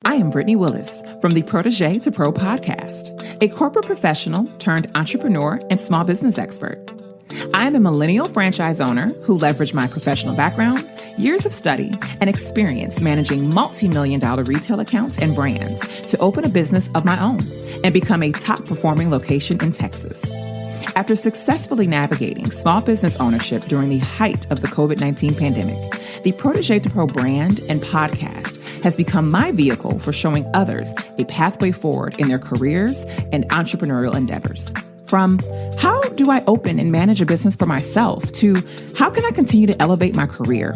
I am Brittany Willis from the Protégé to Pro podcast, a corporate professional turned entrepreneur and small business expert. I am a millennial franchise owner who leveraged my professional background, years of study, and experience managing multi-million-dollar retail accounts and brands to open a business of my own and become a top-performing location in Texas. After successfully navigating small business ownership during the height of the COVID-19 pandemic, the Protégé to Pro brand and podcast has become my vehicle for showing others a pathway forward in their careers and entrepreneurial endeavors. From how do I open and manage a business for myself to how can I continue to elevate my career?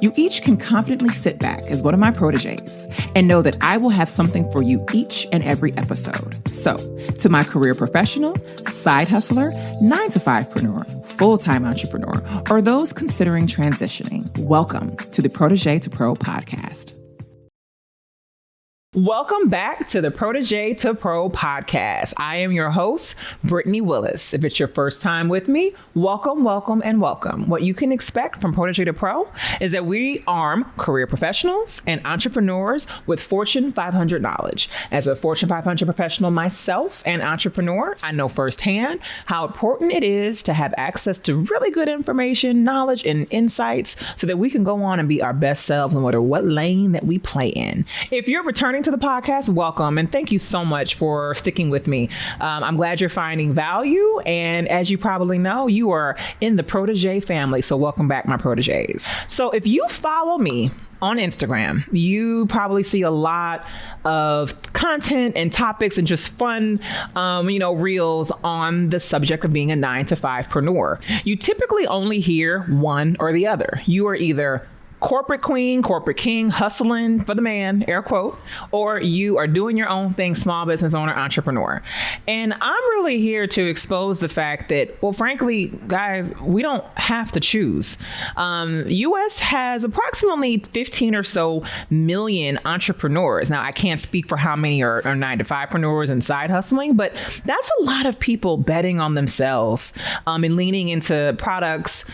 You each can confidently sit back as one of my protégés and know that I will have something for you each and every episode. So, to my career professional, side hustler, 9-to-5preneur, full-time entrepreneur, or those considering transitioning, welcome to the Protégé to Pro podcast. Welcome back to the Protégé to Pro podcast. I am your host, Brittany Willis. If it's your first time with me, welcome, welcome, and welcome. What you can expect from Protégé to Pro is that we arm career professionals and entrepreneurs with Fortune 500 knowledge. As a Fortune 500 professional myself and entrepreneur, I know firsthand how important it is to have access to really good information, knowledge, and insights so that we can go on and be our best selves no matter what lane that we play in. If you're returning to the podcast, welcome, and thank you so much for sticking with me. I'm glad you're finding value, and as you probably know, you are in the Protégé family, so welcome back, my protégés. So if you follow me on Instagram, you probably see a lot of content and topics and just fun, reels on the subject of being a 9-to-5preneur. You typically only hear one or the other. You are either corporate queen, corporate king, hustling for the man, air quote, or you are doing your own thing, small business owner, entrepreneur. And I'm really here to expose the fact that, well, frankly, guys, we don't have to choose. U.S. has approximately 15 or so million entrepreneurs. Now, I can't speak for how many are 9-to-5preneurs and side hustling, but that's a lot of people betting on themselves and leaning into products,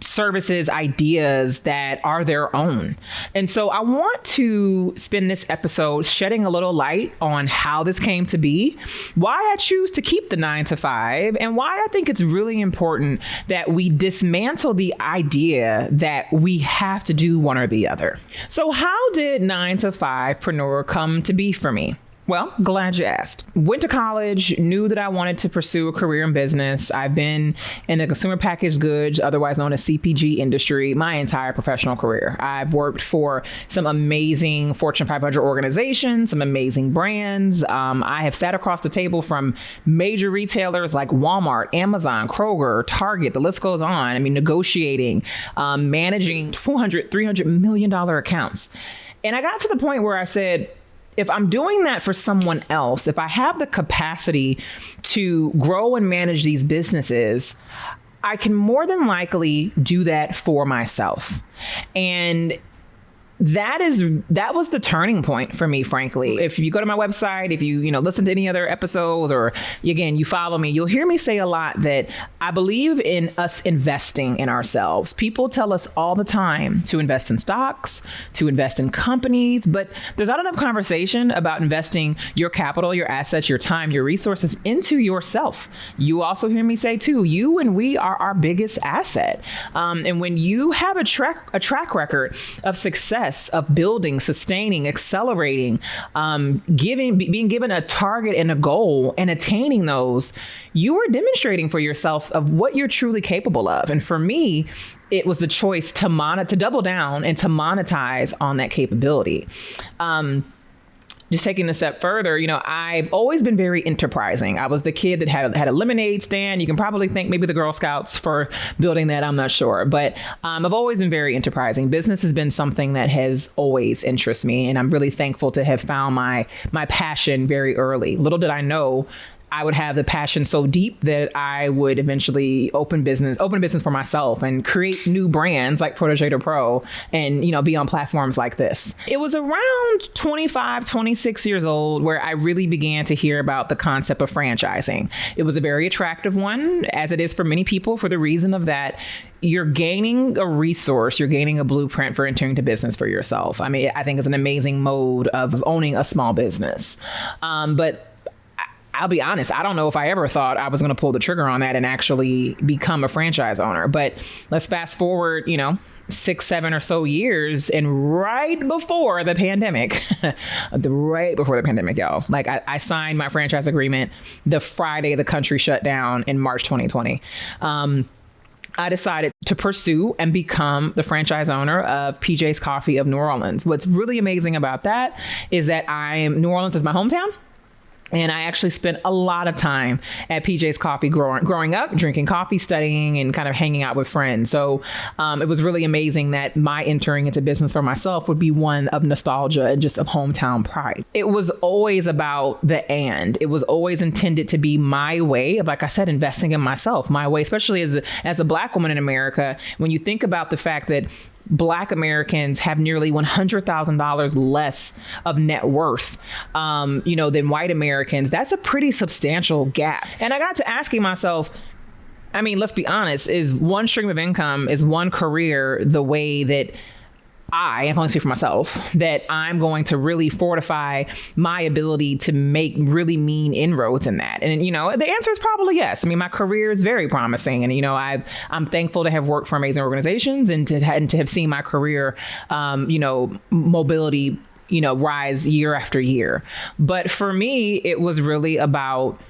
services, ideas that are their own. And so I want to spend this episode shedding a little light on how this came to be, why I choose to keep the 9-to-5, and why I think it's really important that we dismantle the idea that we have to do one or the other. So how did 9-to-5preneur come to be for me? Well, glad you asked. Went to college, knew that I wanted to pursue a career in business. I've been in the consumer packaged goods, otherwise known as CPG industry, my entire professional career. I've worked for some amazing Fortune 500 organizations, some amazing brands. I have sat across the table from major retailers like Walmart, Amazon, Kroger, Target, the list goes on. I mean, negotiating, managing $200, $300 million accounts. And I got to the point where I said, if I'm doing that for someone else, if I have the capacity to grow and manage these businesses, I can more than likely do that for myself. And that was the turning point for me, frankly. If you go to my website, if you listen to any other episodes, or again, you follow me, you'll hear me say a lot that I believe in us investing in ourselves. People tell us all the time to invest in stocks, to invest in companies, but there's not enough conversation about investing your capital, your assets, your time, your resources into yourself. You also hear me say too, you and we are our biggest asset. And when you have a track record of success, of building, sustaining, accelerating, being given a target and a goal and attaining those, you are demonstrating for yourself of what you're truly capable of. And for me, it was the choice to double down and to monetize on that capability. Just taking a step further, I've always been very enterprising. I was the kid that had a lemonade stand. You can probably thank maybe the Girl Scouts for building that. I'm not sure. But I've always been very enterprising. Business has been something that has always interested me. And I'm really thankful to have found my passion very early. Little did I know I would have the passion so deep that I would eventually open a business for myself and create new brands like Protégé to Pro and, be on platforms like this. It was around 25, 26 years old where I really began to hear about the concept of franchising. It was a very attractive one, as it is for many people, for the reason of that you're gaining a resource, you're gaining a blueprint for entering into business for yourself. I mean, I think it's an amazing mode of owning a small business. But I'll be honest, I don't know if I ever thought I was going to pull the trigger on that and actually become a franchise owner. But let's fast forward, 6, 7 or so years, and right before the pandemic, y'all, like I signed my franchise agreement the Friday the country shut down in March 2020. I decided to pursue and become the franchise owner of PJ's Coffee of New Orleans. What's really amazing about that is that New Orleans is my hometown. And I actually spent a lot of time at PJ's Coffee growing up, drinking coffee, studying, and kind of hanging out with friends. So it was really amazing that my entering into business for myself would be one of nostalgia and just of hometown pride. It was always about it was always intended to be my way of, like I said, investing in myself, my way, especially as a Black woman in America. When you think about the fact that Black Americans have nearly $100,000 less of net worth, than white Americans. That's a pretty substantial gap. And I got to asking myself, I mean, let's be honest, is one stream of income, is one career the way that I can only speak for myself, that I'm going to really fortify my ability to make really mean inroads in that? And, the answer is probably yes. I mean, my career is very promising. And, I'm thankful to have worked for amazing organizations and to have seen my career, mobility, rise year after year. But for me, it was really about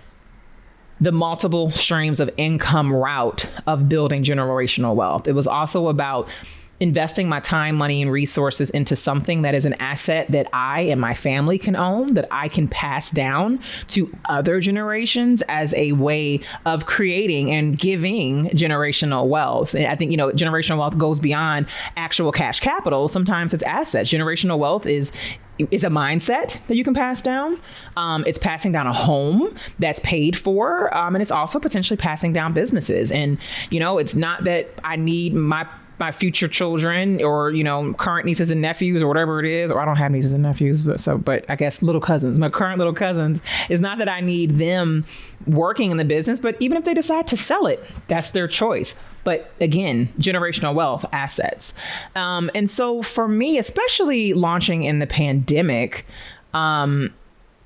the multiple streams of income route of building generational wealth. It was also about investing my time, money, and resources into something that is an asset that I and my family can own, that I can pass down to other generations as a way of creating and giving generational wealth. And I think, generational wealth goes beyond actual cash capital. Sometimes it's assets. Generational wealth is a mindset that you can pass down. It's passing down a home that's paid for. And it's also potentially passing down businesses. And, it's not that I need my future children or, current nieces and nephews or whatever it is, or I don't have nieces and nephews, but I guess little cousins, my current little cousins, is not that I need them working in the business, but even if they decide to sell it, that's their choice. But again, generational wealth, assets. And so for me, especially launching in the pandemic,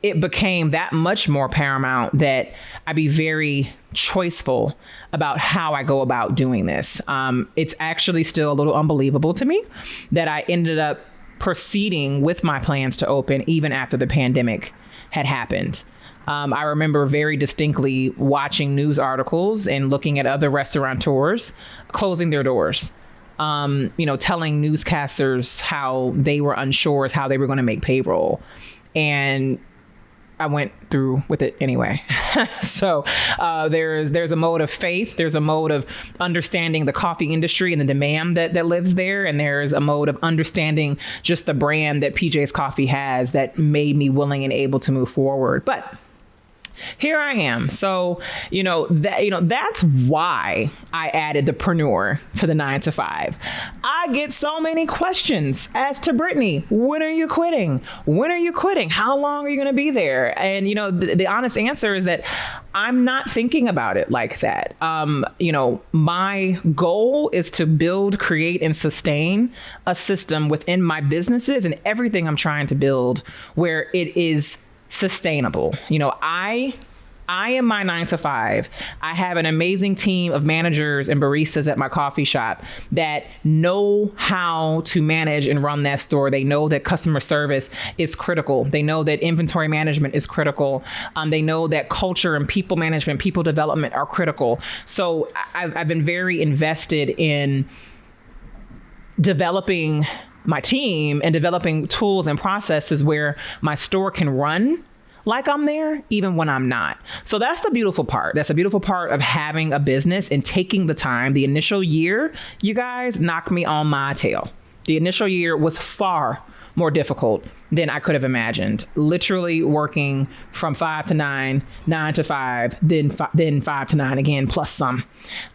it became that much more paramount that I be very choiceful about how I go about doing this. It's actually still a little unbelievable to me that I ended up proceeding with my plans to open even after the pandemic had happened. I remember very distinctly watching news articles and looking at other restaurateurs closing their doors. Telling newscasters how they were unsure as how they were going to make payroll. And I went through with it anyway. So there's a mode of faith. There's a mode of understanding the coffee industry and the demand that lives there. And there's a mode of understanding just the brand that PJ's Coffee has that made me willing and able to move forward. But here I am. So, that's why I added the preneur to the 9 to 5. I get so many questions as to Brittany, when are you quitting? When are you quitting? How long are you going to be there? And, the honest answer is that I'm not thinking about it like that. My goal is to build, create, and sustain a system within my businesses and everything I'm trying to build where it is sustainable. I am my 9 to 5. I have an amazing team of managers and baristas at my coffee shop that know how to manage and run that store. They know that customer service is critical. They know that inventory management is critical. They know that culture and people management, people development are critical. So I've been very invested in developing my team and developing tools and processes where my store can run like I'm there, even when I'm not. So that's the beautiful part. That's a beautiful part of having a business and taking the time. The initial year, you guys knocked me on my tail. The initial year was far more difficult than I could have imagined. Literally working from 5 to 9, 9 to 5, then 5 to 9 again, plus some.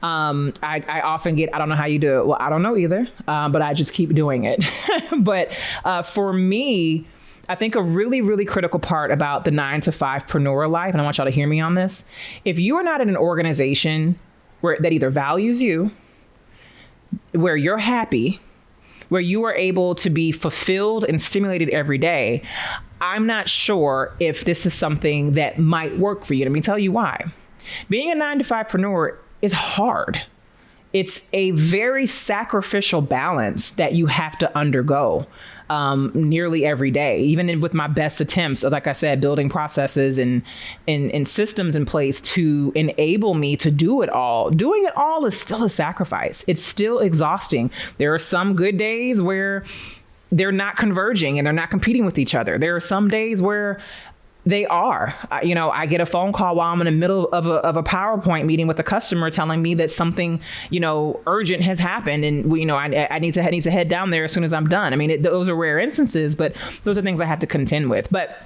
I often get, I don't know how you do it. Well, I don't know either, but I just keep doing it. But for me, I think a really, really critical part about the 9 to 5preneur life, and I want y'all to hear me on this. If you are not in an organization that either values you, where you're happy, where you are able to be fulfilled and stimulated every day, I'm not sure if this is something that might work for you. Let me tell you why. Being a 9 to 5preneur is hard. It's a very sacrificial balance that you have to undergo nearly every day, even with my best attempts, like I said, building processes and systems in place to enable me to do it all. Doing it all is still a sacrifice. It's still exhausting. There are some good days where they're not converging and they're not competing with each other. There are some days where they are. I get a phone call while I'm in the middle of a PowerPoint meeting with a customer telling me that something, urgent has happened, and I need to head down there as soon as I'm done. I mean, those are rare instances, but those are things I have to contend with. But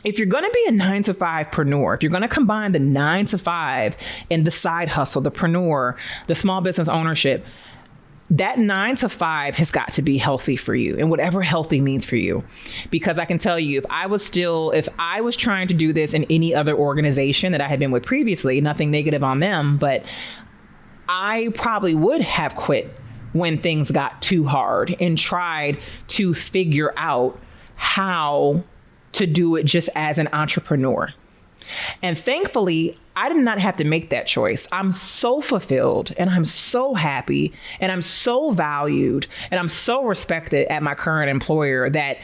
if you're going to be a 9 to 5preneur, if you're going to combine the 9 to 5 and the side hustle, the preneur, the small business ownership, that 9 to 5 has got to be healthy for you, and whatever healthy means for you. Because I can tell you, if I was trying to do this in any other organization that I had been with previously, nothing negative on them, but I probably would have quit when things got too hard and tried to figure out how to do it just as an entrepreneur. And thankfully, I did not have to make that choice. I'm so fulfilled and I'm so happy and I'm so valued and I'm so respected at my current employer that,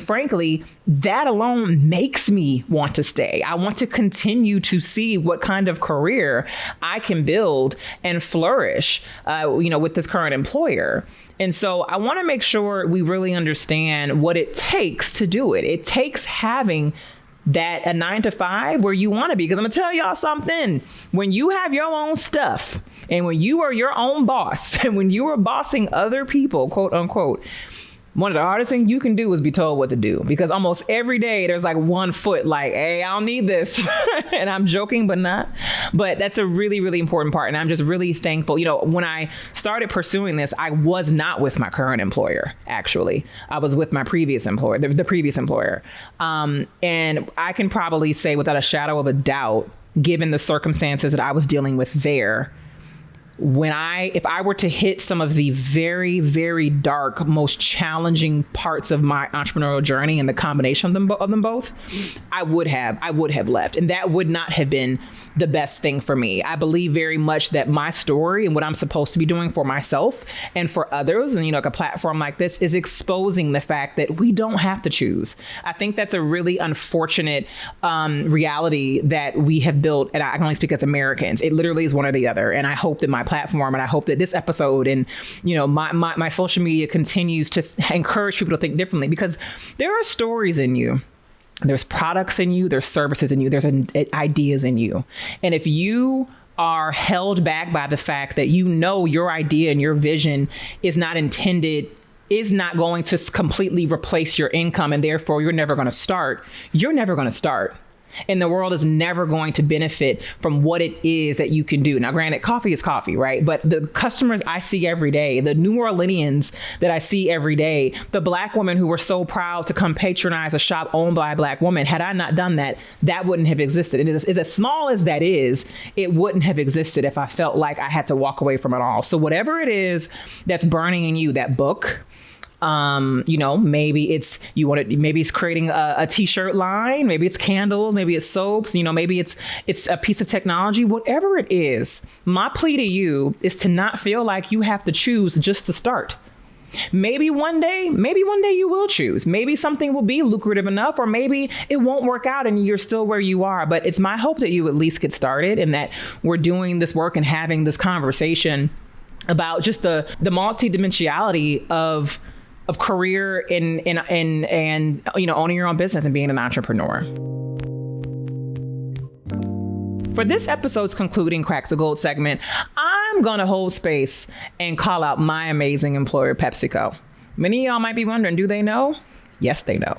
frankly, that alone makes me want to stay. I want to continue to see what kind of career I can build and flourish, with this current employer. And so I want to make sure we really understand what it takes to do it. It takes having that a 9 to 5 where you want to be. Because I'm going to tell y'all something. When you have your own stuff and when you are your own boss and when you are bossing other people, quote unquote, one of the hardest things you can do is be told what to do, because almost every day there's like one foot like, hey, I don't need this. And I'm joking, but not. But that's a really, really important part. And I'm just really thankful. When I started pursuing this, I was not with my current employer, actually. I was with my previous employer, the previous employer. And I can probably say without a shadow of a doubt, given the circumstances that I was dealing with there, if I were to hit some of the very, very dark, most challenging parts of my entrepreneurial journey and the combination of them both, I would have left. And that would not have been the best thing for me. I believe very much that my story and what I'm supposed to be doing for myself and for others, and like a platform like this, is exposing the fact that we don't have to choose. I think that's a really unfortunate reality that we have built, and I can only speak as Americans. It literally is one or the other. And I hope that my platform, and I hope that this episode and my social media continues to encourage people to think differently, because there are stories in you. There's products in you, there's services in you, there's ideas in you. And if you are held back by the fact that your idea and your vision is not going to completely replace your income, and therefore you're never going to start. And the world is never going to benefit from what it is that you can do. Now, granted, coffee is coffee, right? But the customers I see every day, the New Orleanians that I see every day, the Black women who were so proud to come patronize a shop owned by a Black woman, had I not done that, that wouldn't have existed. And as small as that is, it wouldn't have existed if I felt like I had to walk away from it all. So whatever it is that's burning in you, that book, maybe it's creating a t-shirt line, maybe it's candles, maybe it's soaps, maybe it's a piece of technology, whatever it is. My plea to you is to not feel like you have to choose just to start. Maybe one day you will choose. Maybe something will be lucrative enough, or maybe it won't work out and you're still where you are. But it's my hope that you at least get started, and that we're doing this work and having this conversation about just the multidimensionality of career and owning your own business and being an entrepreneur. For this episode's concluding Cracks of Gold segment, I'm going to hold space and call out my amazing employer, PepsiCo. Many of y'all might be wondering, do they know? Yes, they know.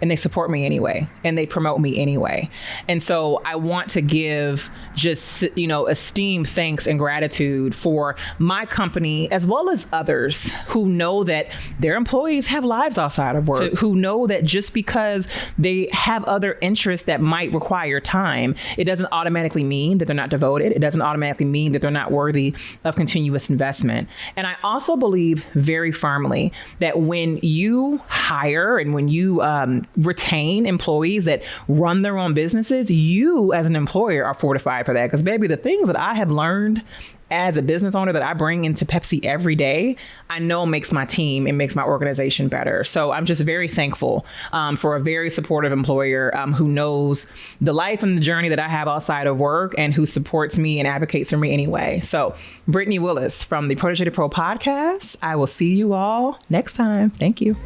And they support me anyway, and they promote me anyway. And so I want to give just, esteem, thanks, and gratitude for my company, as well as others who know that their employees have lives outside of work, who know that just because they have other interests that might require time, it doesn't automatically mean that they're not devoted. It doesn't automatically mean that they're not worthy of continuous investment. And I also believe very firmly that when you hire and when you retain employees that run their own businesses, you as an employer are fortified for that. Because baby, the things that I have learned as a business owner that I bring into Pepsi every day, I know makes my team and makes my organization better. So I'm just very thankful for a very supportive employer who knows the life and the journey that I have outside of work and who supports me and advocates for me anyway. So Brittany Willis from the Protégé to Pro podcast. I will see you all next time. Thank you.